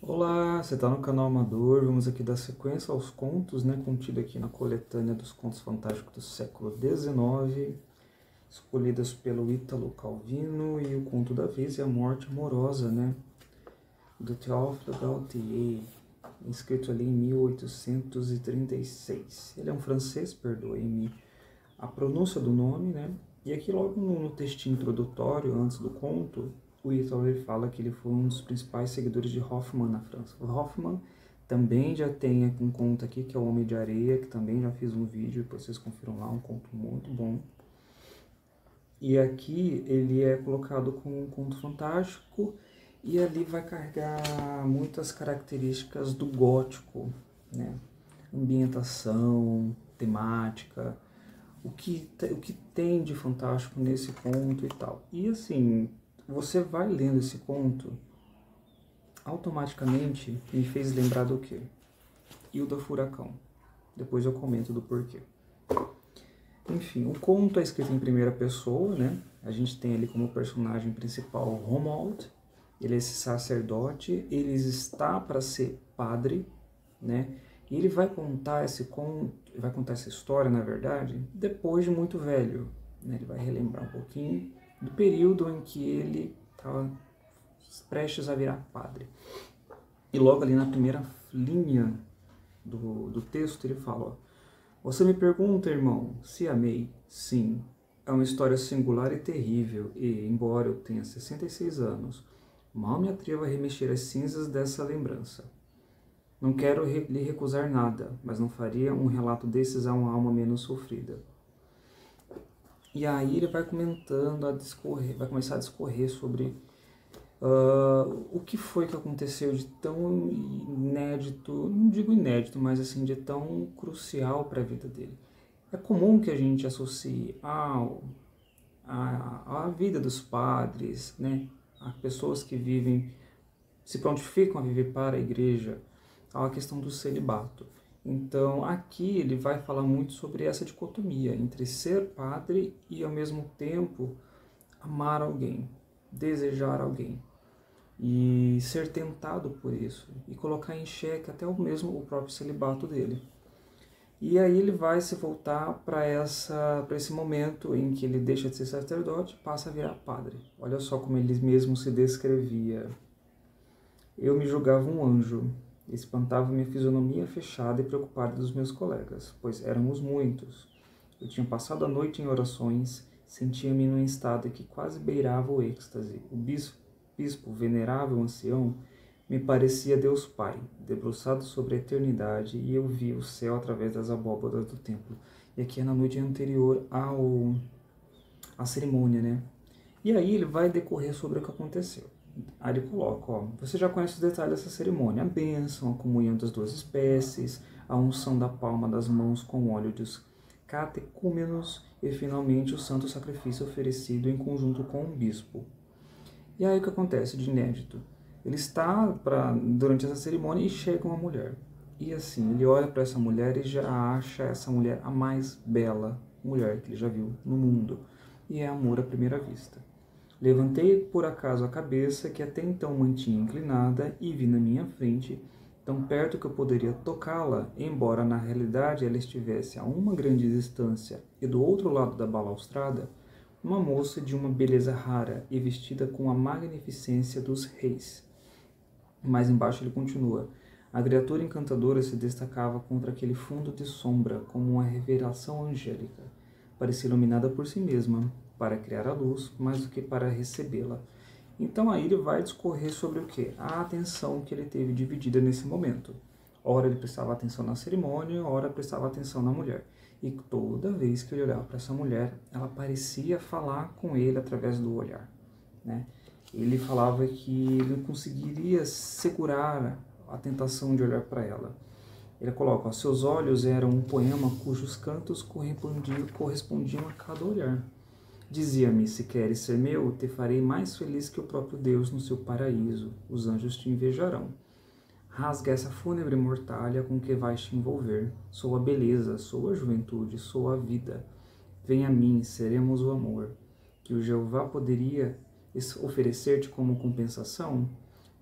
Olá, você está no canal Amador. Vamos aqui dar sequência aos contos, contido aqui na coletânea dos contos fantásticos do século XIX, escolhidas pelo Ítalo Calvino, e o conto da vez é A Morte Amorosa, do Théophile Gautier, escrito ali em 1836. Ele é um francês, perdoe-me a pronúncia do nome, E aqui logo no texto introdutório, antes do conto, o Ítalo ele fala que ele foi um dos principais seguidores de Hoffmann na França. O Hoffmann também já tem um conto aqui, que é O Homem de Areia, que também já fiz um vídeo, depois vocês confiram lá, um conto muito bom. E aqui ele é colocado como um conto fantástico, e ali vai carregar muitas características do gótico, Ambientação, temática, o que tem de fantástico nesse conto e tal. E assim, você vai lendo esse conto, automaticamente me fez lembrar do quê? Hilda Furacão. Depois eu comento do porquê. Enfim, o conto é escrito em primeira pessoa, A gente tem ali como personagem principal Romuald. Ele é esse sacerdote, ele está para ser padre, E ele vai contar esse conto, vai contar essa história, na verdade, depois de muito velho, Ele vai relembrar um pouquinho do período em que ele estava prestes a virar padre. E logo ali na primeira linha do texto ele fala, ó, você me pergunta, irmão, se amei? Sim. É uma história singular e terrível, e, embora eu tenha 66 anos, mal me atrevo a remexer as cinzas dessa lembrança. Não quero lhe recusar nada, mas não faria um relato desses a uma alma menos sofrida. E aí ele vai comentando, vai começar a discorrer sobre o que foi que aconteceu de tão inédito, não digo inédito, mas assim, de tão crucial para a vida dele. É comum que a gente associe a vida dos padres, a pessoas que vivem, se prontificam a viver para a igreja, a questão do celibato. Então, aqui ele vai falar muito sobre essa dicotomia entre ser padre e, ao mesmo tempo, amar alguém, desejar alguém, e ser tentado por isso, e colocar em xeque até mesmo o próprio celibato dele. E aí ele vai se voltar para esse momento em que ele deixa de ser sacerdote e passa a virar padre. Olha só como ele mesmo se descrevia. Eu me julgava um anjo, espantava minha fisionomia fechada e preocupada dos meus colegas, pois éramos muitos. Eu tinha passado a noite em orações, sentia-me num estado que quase beirava o êxtase. O bispo, venerável ancião, me parecia Deus Pai, debruçado sobre a eternidade, e eu via o céu através das abóbadas do templo. E aqui é na noite anterior à cerimônia, E aí ele vai decorrer sobre o que aconteceu. Aí ele coloca, ó, você já conhece os detalhes dessa cerimônia, a bênção, a comunhão das duas espécies, a unção da palma das mãos com óleo dos catecúmenos e, finalmente, o santo sacrifício oferecido em conjunto com o bispo. E aí o que acontece de inédito? Ele está durante essa cerimônia e chega uma mulher. E assim, ele olha para essa mulher e já acha essa mulher a mais bela mulher que ele já viu no mundo. E é amor à primeira vista. Levantei por acaso a cabeça, que até então mantinha inclinada, e vi na minha frente, tão perto que eu poderia tocá-la, embora na realidade ela estivesse a uma grande distância e do outro lado da balaustrada, uma moça de uma beleza rara e vestida com a magnificência dos reis. Mais embaixo ele continua. A criatura encantadora se destacava contra aquele fundo de sombra como uma revelação angélica. Parecia iluminada por si mesma, para criar a luz, mais do que para recebê-la. Então aí ele vai discorrer sobre o quê? A atenção que ele teve dividida nesse momento. Ora ele prestava atenção na cerimônia, ora prestava atenção na mulher. E toda vez que ele olhava para essa mulher, ela parecia falar com ele através do olhar, Ele falava que ele não conseguiria segurar a tentação de olhar para ela. Ele coloca, ó, seus olhos eram um poema cujos cantos correspondiam a cada olhar. Dizia-me, se queres ser meu, te farei mais feliz que o próprio Deus no seu paraíso. Os anjos te invejarão. Rasga essa fúnebre mortalha com que vais te envolver. Sou a beleza, sou a juventude, sou a vida. Vem a mim, seremos o amor. Que o Jeová poderia oferecer-te como compensação?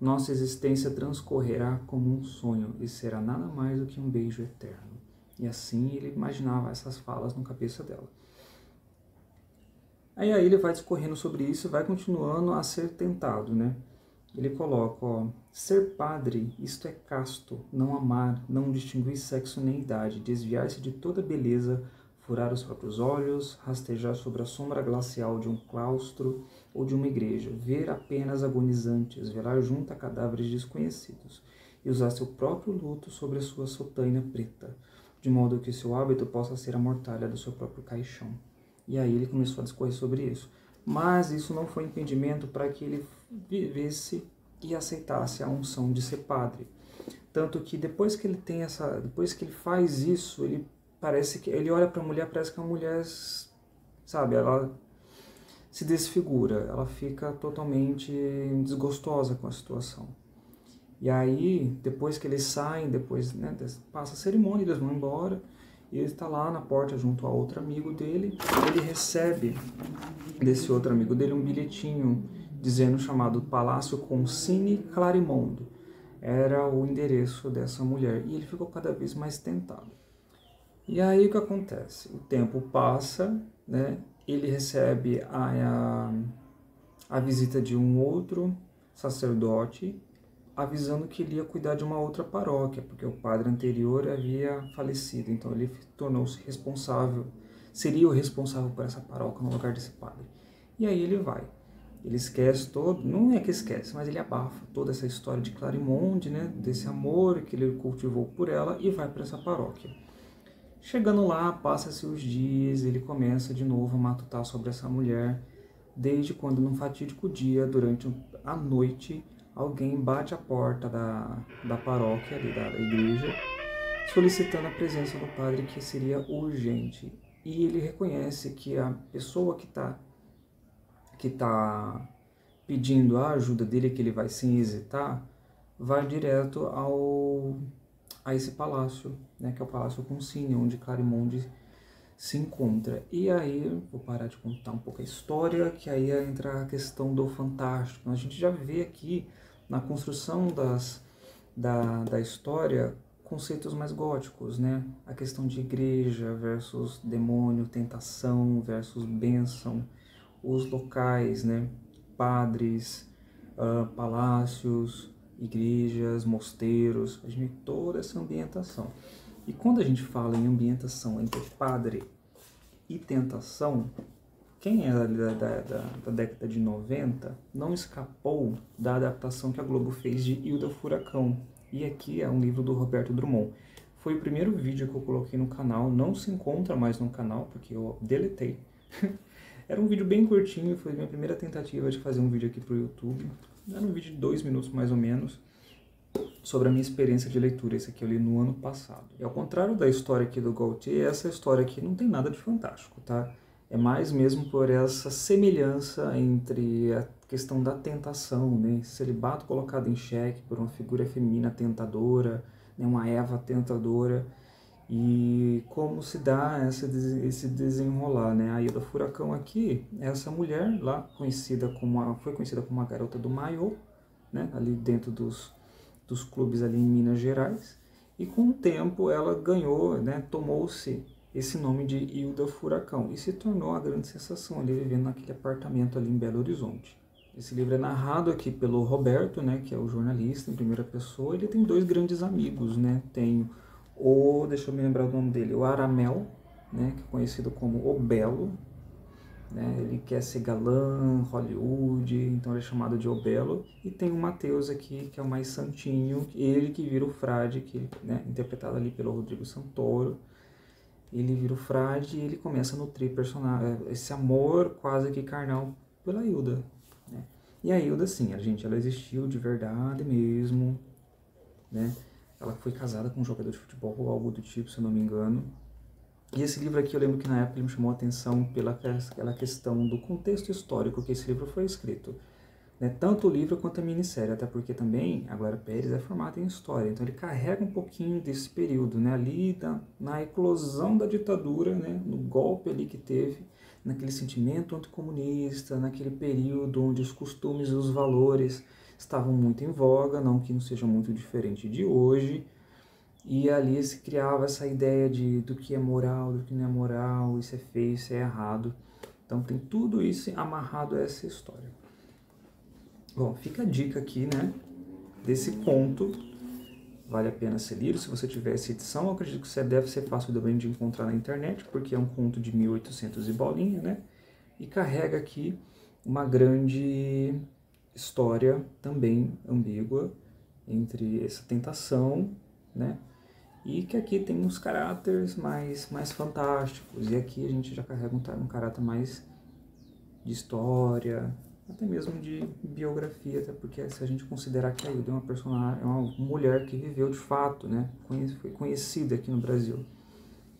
nossa existência transcorrerá como um sonho e será nada mais do que um beijo eterno. E assim ele imaginava essas falas na cabeça dela. Aí ele vai discorrendo sobre isso e vai continuando a ser tentado, né? Ele coloca, ó, ser padre, isto é casto, não amar, não distinguir sexo nem idade, desviar-se de toda beleza, furar os próprios olhos, rastejar sobre a sombra glacial de um claustro ou de uma igreja, ver apenas agonizantes, velar junto a cadáveres desconhecidos, e usar seu próprio luto sobre a sua sotaina preta, de modo que seu hábito possa ser a mortalha do seu próprio caixão. E aí ele começou a discorrer sobre isso. Mas isso não foi impedimento para que ele vivesse e aceitasse a unção de ser padre. Tanto que depois que ele faz isso, ele parece que ele olha para a mulher, parece que a mulher, sabe, ela se desfigura, ela fica totalmente desgostosa com a situação. E aí, depois que eles saem, depois, né, passa a cerimônia, eles vão embora, e ele está lá na porta junto a outro amigo dele. Ele recebe desse outro amigo dele um bilhetinho dizendo chamado Palácio Concini Clarimondo. Era o endereço dessa mulher. E ele ficou cada vez mais tentado. E aí o que acontece? O tempo passa, né? Ele recebe a visita de um outro sacerdote avisando que ele ia cuidar de uma outra paróquia, porque o padre anterior havia falecido, então ele tornou-se responsável, seria o responsável por essa paróquia no lugar desse padre. E aí ele vai. Ele esquece todo, não é que esquece, mas ele abafa toda essa história de Clarimonde, né, desse amor que ele cultivou por ela, e vai para essa paróquia. Chegando lá, passa-se os dias, ele começa de novo a matutar sobre essa mulher, desde quando num fatídico dia, durante a noite, alguém bate a porta da paróquia, ali, da igreja, solicitando a presença do padre, que seria urgente. E ele reconhece que a pessoa que tá pedindo a ajuda dele, que ele vai sem hesitar, vai direto a esse palácio, né, que é o Palácio Concini, onde Clarimonde se encontra. E aí, vou parar de contar um pouco a história, que aí entra a questão do fantástico. A gente já vê aqui, na construção da história, conceitos mais góticos, né? A questão de igreja versus demônio, tentação versus bênção, os locais, né? Padres, palácios, igrejas, mosteiros, a gente vê toda essa ambientação. E quando a gente fala em ambientação entre padre e tentação, quem é da década de 90 não escapou da adaptação que a Globo fez de Ilha do Furacão. E aqui é um livro do Roberto Drummond. Foi o primeiro vídeo que eu coloquei no canal, não se encontra mais no canal, porque eu deletei. Era um vídeo bem curtinho, foi a minha primeira tentativa de fazer um vídeo aqui pro YouTube. Era um vídeo de 2 minutos mais ou menos, sobre a minha experiência de leitura. Esse aqui eu li no ano passado. E ao contrário da história aqui do Gautier, essa história aqui não tem nada de fantástico, tá? É mais mesmo por essa semelhança entre a questão da tentação, né? Celibato colocado em xeque por uma figura feminina tentadora, né? Uma Eva tentadora, e como se dá esse desenrolar, né? A Ilha Furacão aqui, essa mulher lá, foi conhecida como a garota do maiô, né? Ali dentro dos clubes ali em Minas Gerais, e com o tempo ela ganhou, né? Tomou-se esse nome de Hilda Furacão e se tornou a grande sensação ali, vivendo naquele apartamento ali em Belo Horizonte. Esse livro é narrado aqui pelo Roberto, né, que é o jornalista em primeira pessoa. Ele tem 2 grandes amigos, né? Tem deixa eu me lembrar o nome dele, o Aramel, né, que é conhecido como o Belo, né? Ele quer ser galã, Hollywood, então ele é chamado de O Belo. E tem o Mateus aqui, que é o mais santinho, ele que vira o frade, que, né, interpretado ali pelo Rodrigo Santoro. Ele vira o frade e ele começa a nutrir esse amor quase que carnal pela Hilda, né? E a Hilda, sim, ela existiu de verdade mesmo, né? Ela foi casada com um jogador de futebol ou algo do tipo, se eu não me engano. E esse livro aqui, eu lembro que na época ele me chamou a atenção pela questão do contexto histórico que esse livro foi escrito, né? Tanto o livro quanto a minissérie, até porque também a Glória Pérez é formada em história, então ele carrega um pouquinho desse período, né? Ali na eclosão da ditadura, né? No golpe ali que teve, naquele sentimento anticomunista, naquele período onde os costumes e os valores estavam muito em voga, não que não seja muito diferente de hoje, e ali se criava essa ideia do que é moral, do que não é moral, isso é feio, isso é errado. Então tem tudo isso amarrado a essa história. Bom, fica a dica aqui, né, desse conto. Vale a pena ser lido. Se você tiver essa edição, eu acredito que você deve ser fácil também de encontrar na internet, porque é um conto de 1800 e bolinha, né? E carrega aqui uma grande história também ambígua entre essa tentação, né? E que aqui tem uns caráteres mais fantásticos. E aqui a gente já carrega um caráter mais de história, até mesmo de biografia, até porque se a gente considerar que a Hilda é uma personagem, é uma mulher que viveu de fato, né? Foi conhecida aqui no Brasil,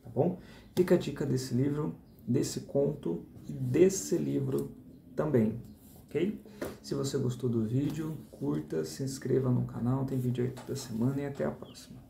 tá bom? Fica a dica desse livro, desse conto e desse livro também, ok? Se você gostou do vídeo, curta, se inscreva no canal, tem vídeo aí toda semana e até a próxima.